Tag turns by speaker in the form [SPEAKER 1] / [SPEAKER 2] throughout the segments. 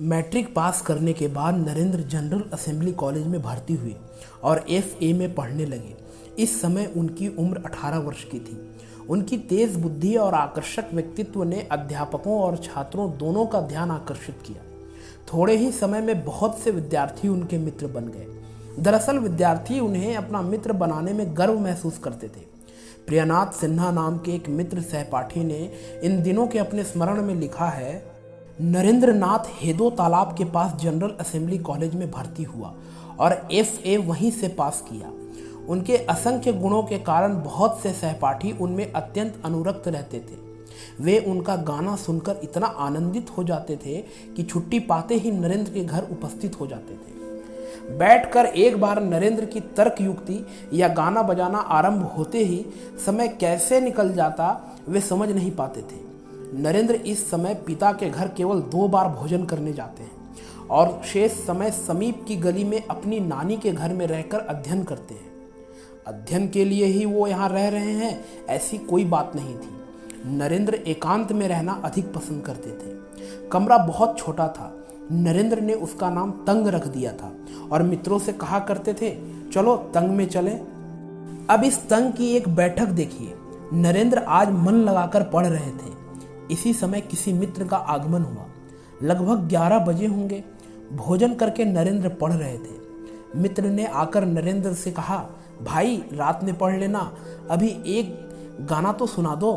[SPEAKER 1] Matric pass करने के बाद नरेंद्र जनरल असेंबली कॉलेज में भर्ती हुए और एफए में पढ़ने लगे। इस समय उनकी उम्र 18 वर्ष की थी। उनकी तेज बुद्धि और आकर्षक व्यक्तित्व ने अध्यापकों और छात्रों दोनों का ध्यान आकर्षित किया। थोड़े ही समय में बहुत से विद्यार्थी उनके मित्र बन गए। दरअसल विद्यार्थी उन्हें अपना मित्र बनाने में गर्व महसूस करते थे। प्रियनाथ सिन्हा नाम के एक मित्र सहपाठी ने इन दिनों के अपने स्मरण में लिखा है, नरेंद्र नाथ हेदो तालाब के पास जनरल असेंबली कॉलेज में भर्ती हुआ और एफए वहीं से पास किया। उनके असंख्य गुणों के कारण बहुत से सहपाठी उनमें अत्यंत अनुरक्त रहते थे। वे उनका गाना सुनकर इतना आनंदित हो जाते थे कि छुट्टी पाते ही नरेंद्र के घर उपस्थित हो जाते थे। बैठकर एक बार नरेंद्र की तर्क युक्ति या गाना बजाना आरंभ होते ही समय कैसे निकल जाता वे समझ नहीं पाते थे। नरेंद्र इस समय पिता के घर केवल 2 बार भोजन करने जाते हैं और शेष समय समीप की गली में अपनी नानी के घर में रहकर अध्ययन करते हैं। अध्ययन के लिए ही वो यहाँ रह रहे हैं ऐसी कोई बात नहीं थी। नरेंद्र एकांत में रहना अधिक पसंद करते थे। कमरा बहुत छोटा था। नरेंद्र ने उसका नाम तंग रख दिया था और मित्रों से कहा करते थे, चलो तंग में चलें। अब इस तंग की एक बैठक देखिए। नरेंद्र आज मन लगाकर पढ़ रहे थे। इसी समय किसी मित्र का आगमन हुआ। लगभग 11 बजे होंगे। भोजन करके नरेंद्र पढ़ रहे थे। मित्र ने आकर नरेंद्र से कहा, भाई रात में पढ़ लेना, अभी एक गाना तो सुना दो।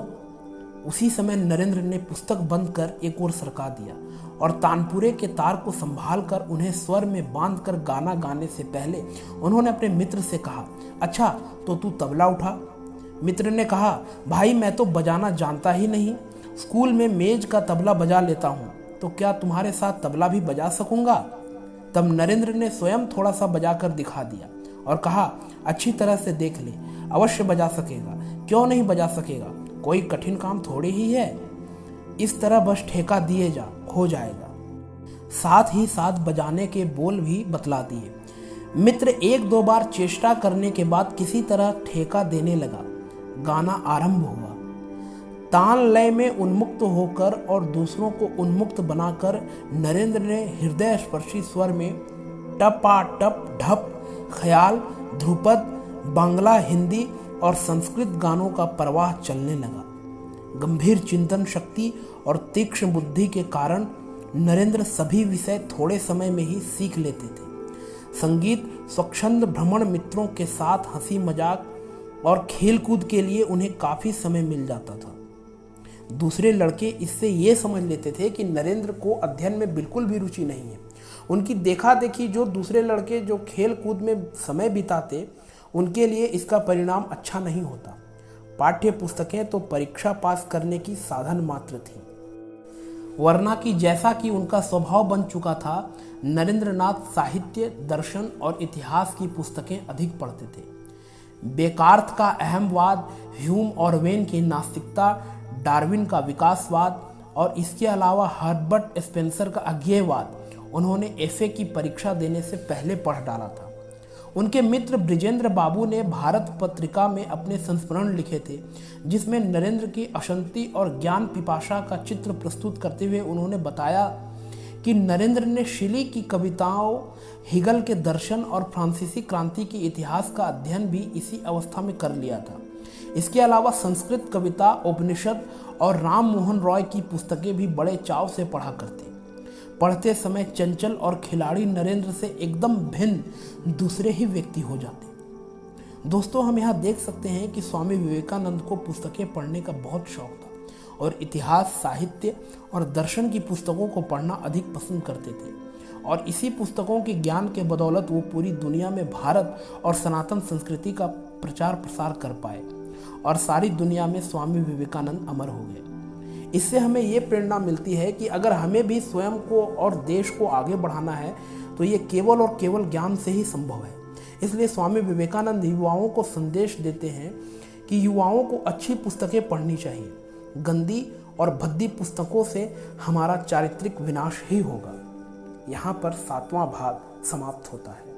[SPEAKER 1] उसी समय नरेंद्र ने पुस्तक बंद कर एक ओर सरका दिया और तानपुरे के तार को संभाल कर उन्हें स्वर में बांधकर गाना गाने से पहले उन्होंने अपने मित्र से कहा, अच्छा तो तू तबला उठा। मित्र ने कहा, भाई मैं तो बजाना जानता ही नहीं। स्कूल में मेज का तबला बजा लेता हूँ, तो क्या तुम्हारे साथ तबला भी बजा सकूंगा? तब नरेंद्र ने स्वयं थोड़ा सा बजाकर दिखा दिया और कहा, अच्छी तरह से देख ले, अवश्य बजा सकेगा। क्यों नहीं बजा सकेगा? कोई कठिन काम थोड़ी ही है। इस तरह बस ठेका दिए जा, हो जाएगा। साथ ही साथ बजाने के बोल भी बतला दिए। मित्र 1-2 बार चेष्टा करने के बाद किसी तरह ठेका देने लगा। गाना आरंभ हुआ। तान लय में उन्मुक्त होकर और दूसरों को उन्मुक्त बनाकर नरेंद्र ने हृदय स्पर्शी स्वर में टपा टप ढप ख्याल, ध्रुपद, बांग्ला, हिंदी और संस्कृत गानों का प्रवाह चलने लगा। गंभीर चिंतन शक्ति और तीक्ष्ण बुद्धि के कारण नरेंद्र सभी विषय थोड़े समय में ही सीख लेते थे। संगीत, स्वच्छंद भ्रमण, मित्रों के साथ हंसी मजाक और खेलकूद के लिए उन्हें काफी समय मिल जाता था। दूसरे लड़के इससे ये समझ लेते थे कि नरेंद्र को अध्ययन में बिल्कुल भी रुचि नहीं है। उनकी देखा देखी जो दूसरे लड़के जो खेल कूद में समय बिताते, उनके लिए इसका परिणाम अच्छा नहीं होता। पाठ्य पुस्तकें तो परीक्षा पास करने की साधन मात्र थी। वरना कि जैसा कि उनका स्वभाव बन चुका था, नरेंद्रनाथ साहित्य, दर्शन और इतिहास की पुस्तकें अधिक पढ़ते थे। बेकार्थ का अहमवाद, ह्यूम और वेन की नास्तिकता, डार्विन का विकासवाद और इसके अलावा हर्बर्ट स्पेंसर का अज्ञेयवाद उन्होंने एफए की परीक्षा देने से पहले पढ़ डाला था। उनके मित्र ब्रिजेंद्र बाबू ने भारत पत्रिका में अपने संस्मरण लिखे थे, जिसमें नरेंद्र की अशांति और ज्ञान पिपासा का चित्र प्रस्तुत करते हुए उन्होंने बताया कि नरेंद्र ने शिली की कविताओं, हिगल के दर्शन और फ्रांसीसी क्रांति के इतिहास का अध्ययन भी इसी अवस्था में कर लिया था। इसके अलावा संस्कृत कविता, उपनिषद और राम मोहन रॉय की पुस्तकें भी बड़े चाव से पढ़ा करते। पढ़ते समय चंचल और खिलाड़ी नरेंद्र से एकदम भिन्न दूसरे ही व्यक्ति हो जाते। दोस्तों, हम यहाँ देख सकते हैं कि स्वामी विवेकानंद को पुस्तकें पढ़ने का बहुत शौक था और इतिहास, साहित्य और दर्शन की पुस्तकों को पढ़ना अधिक पसंद करते थे और इसी पुस्तकों के ज्ञान के बदौलत वो पूरी दुनिया में भारत और सनातन संस्कृति का प्रचार प्रसार कर पाए और सारी दुनिया में स्वामी विवेकानंद अमर हो गए। इससे हमें ये प्रेरणा मिलती है कि अगर हमें भी स्वयं को और देश को आगे बढ़ाना है तो ये केवल और केवल ज्ञान से ही संभव है। इसलिए स्वामी विवेकानंद युवाओं को संदेश देते हैं कि युवाओं को अच्छी पुस्तकें पढ़नी चाहिए। गंदी और भद्दी पुस्तकों से हमारा चारित्रिक विनाश ही होगा। यहाँ पर 7वां भाग समाप्त होता है।